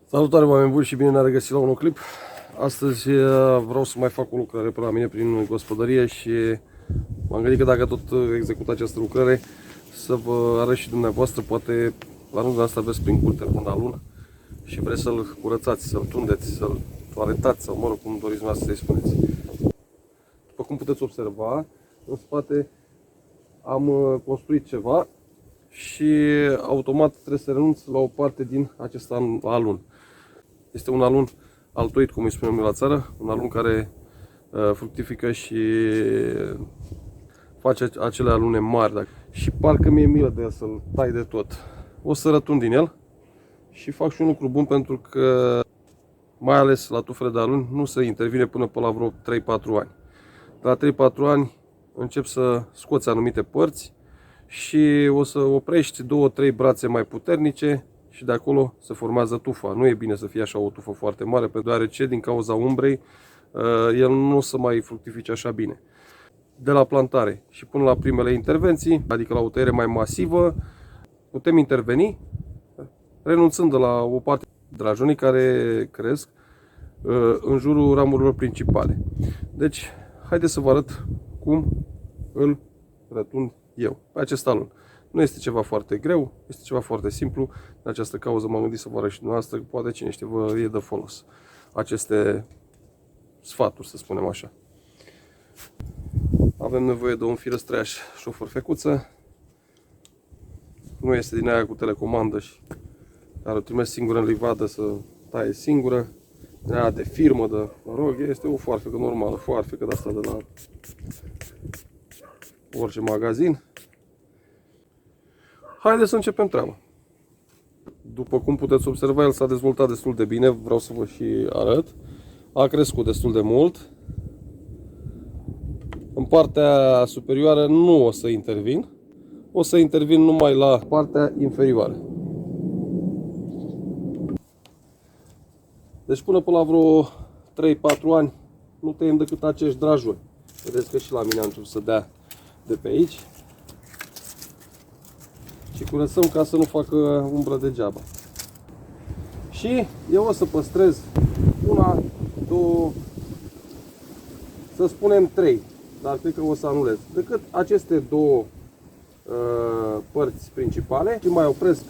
Salutare, oameni buni, și bine ne-am regăsit la un nou clip. Astăzi vreau să mai fac o lucrare pe la mine prin gospodărie și m-am gândit că dacă tot execut această lucrare, să vă arăt și dumneavoastră. Poate la rândul ăsta aveți prin curte un alun și vreți să-l curățați, să-l tundeți, să-l toaletați sau mă rog cum doriți dumneavoastră să-i spuneți. După cum puteți observa, în spate am construit ceva și automat trebuie să renunț la o parte din acest alun. Este un alun altoid, cum îi spunem noi la țară, un alun care fructifică și face acele alune mari. Și parcă mi-e milă de el să-l tai de tot. O să rătund din el și fac și un lucru bun, pentru că mai ales la tufele de alun nu se intervine până pe la vreo 3-4 ani. De la 3-4 ani încep să scoți anumite părți și o să oprești 2-3 brațe mai puternice și de acolo se formează tufa. Nu e bine să fie așa o tufă foarte mare, deoarece din cauza umbrei el nu o să mai fructifice așa bine. De la plantare și până la primele intervenții, adică la o tăiere mai masivă, putem interveni renunțând de la o parte de drajonii care cresc în jurul ramurilor principale. Deci, haideți să vă arăt cum îl rătund eu pe acest alun. Nu este ceva foarte greu, este ceva foarte simplu. De această cauză m-am gândit să vă arăt și dumneavoastră, că poate cine știe vă e de folos aceste sfaturi, să spunem așa. Avem nevoie de un firăstreaș și o forfecuță. Nu este din aia cu telecomandă și care o trimis singură în livadă să taie singură. Din aia de firmă, de rog, este o foarfecă normală, foarfecă de asta de la orice magazin. Haideți să începem treaba. După cum puteți observa, el s-a dezvoltat destul de bine, vreau să vă și arăt. A crescut destul de mult. În partea superioară nu o să intervin. O să intervin numai la partea inferioară. Deci până la vreo 3-4 ani nu tăiem decât acești drajuri. Vedeți că și la mine a început să dea de pe aici. Și curățăm ca să nu facă umbră degeaba. Și eu o să păstrez una, două, să spunem 3, dar cred că o să anulez. Decât aceste două părți principale și mai opresc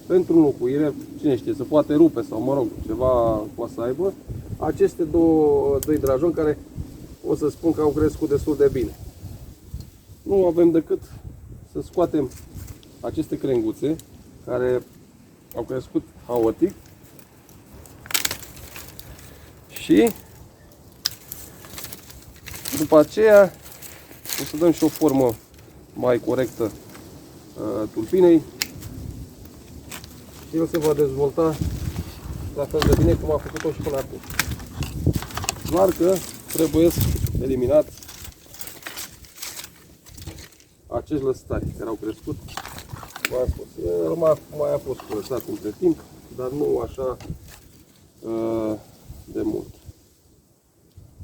pentru înlocuire, cine știe, se poate rupe sau mă rog, ceva poate să aibă. Aceste doi drajoni care o să spun că au crescut destul de bine. Nu avem decât să scoatem aceste crenguțe care au crescut haotic și după aceea o să dăm și o formă mai corectă tulpinei și el se va dezvolta la fel de bine cum a făcut-o și până acum. Doar că trebuie eliminat acești lăstari care au crescut. Mai a fost curățat între timp, dar nu așa de mult.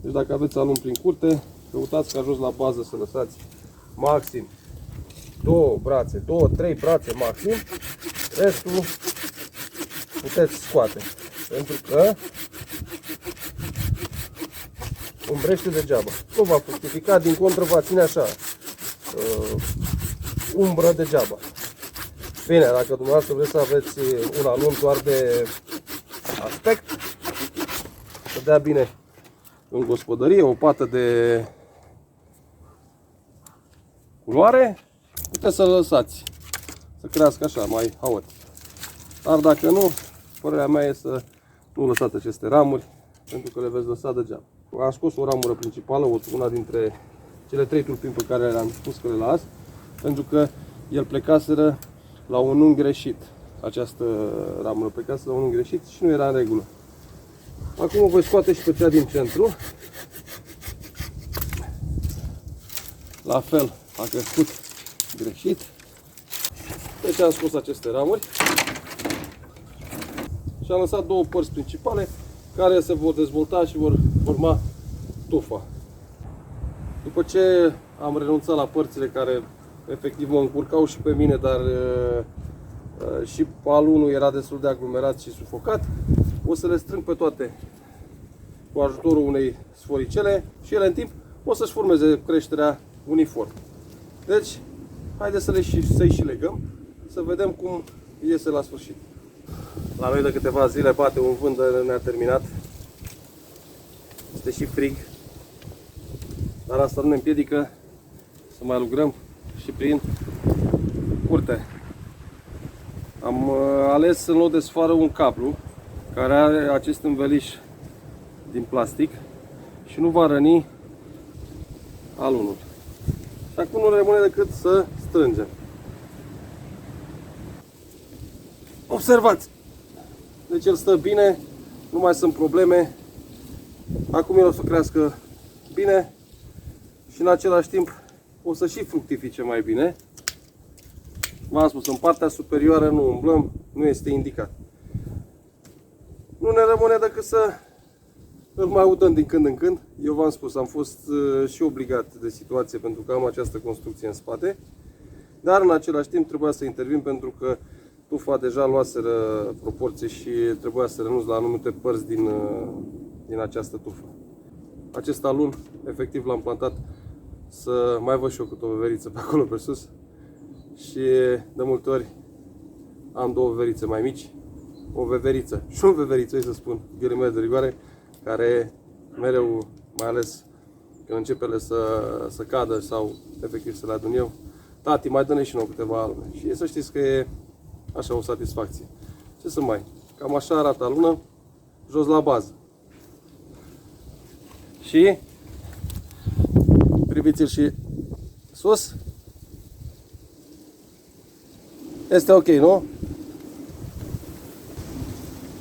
Deci dacă aveți alun prin curte, căutați ca jos la bază să lăsați maxim 2 brațe, 2-3 brațe maxim, restul puteți scoate, pentru că umbrește degeaba. Nu va fructifica, din contră va ține așa umbră degeaba. Bine, dacă dumneavoastră vreți să aveți un alun doar de aspect, să dea bine în gospodărie, o pată de culoare, puteți să-l lăsați să crească așa, mai haot. Dar dacă nu, părerea mea e să nu lăsați aceste ramuri, pentru că le veți lăsa degeaba. Am scos o ramură principală, una dintre cele 3 tulpini pe care le-am spus că le las, pentru că el plecaseră la un unghi greșit. Această ramură plecase la un unghi greșit și nu era în regulă. Acum o voi scoate și pe cea din centru. La fel a crescut greșit. Deci am scos aceste ramuri și am lăsat 2 părți principale care se vor dezvolta și vor forma tufa. După ce am renunțat la părțile care efectiv mă încurcau și pe mine, dar și alunul era destul de aglomerat și sufocat. O să le strâng pe toate cu ajutorul unei sforicele și ele în timp o să-și formeze creșterea uniform. Deci, haideți să-i și legăm, să vedem cum iese la sfârșit. La noi de câteva zile bate un vânt de neterminat. Este și frig, dar asta nu ne împiedică să mai lucrăm și prin curte. Am ales în loc de sfoară un cablu care are acest înveliș din plastic și nu va răni alunul. Și acum nu rămâne decât să strângem. Observați! Deci el stă bine, nu mai sunt probleme. Acum el o să crească bine și în același timp o să și fructifice mai bine. V-am spus, în partea superioară nu umblăm, nu este indicat. Nu ne rămâne decât să îl mai udăm din când în când. Eu v-am spus, am fost și obligat de situație pentru că am această construcție în spate. Dar în același timp trebuia să intervin pentru că tufa deja luaseră proporție și trebuia să renunț la anumite părți din această tufă. Acest alun, efectiv l-am plantat să mai văd și eu câte o veveriță pe acolo pe sus. Și de multe ori am două veverițe mai mici, o veveriță și un veveriță, să spun, ghilimele de rigoare, care mereu, mai ales când începe ele să cadă sau efectiv să le adun eu, tati, mai dă-ne și nouă câteva alune. Și să știți că e așa o satisfacție. Ce să mai? Cam așa arată alună, jos la bază. Și priviți-l și sus. Este ok, nu?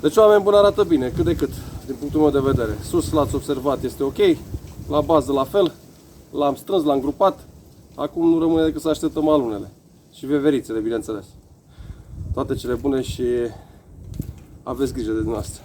Deci, oameni buni, arată bine, cât de cât, din punctul meu de vedere. Sus l-ați observat, este ok. La bază la fel. L-am strâns, l-am grupat. Acum nu rămâne decât să așteptăm alunele. Și veverițele, bineînțeles. Toate cele bune și aveți grijă de dumneavoastră.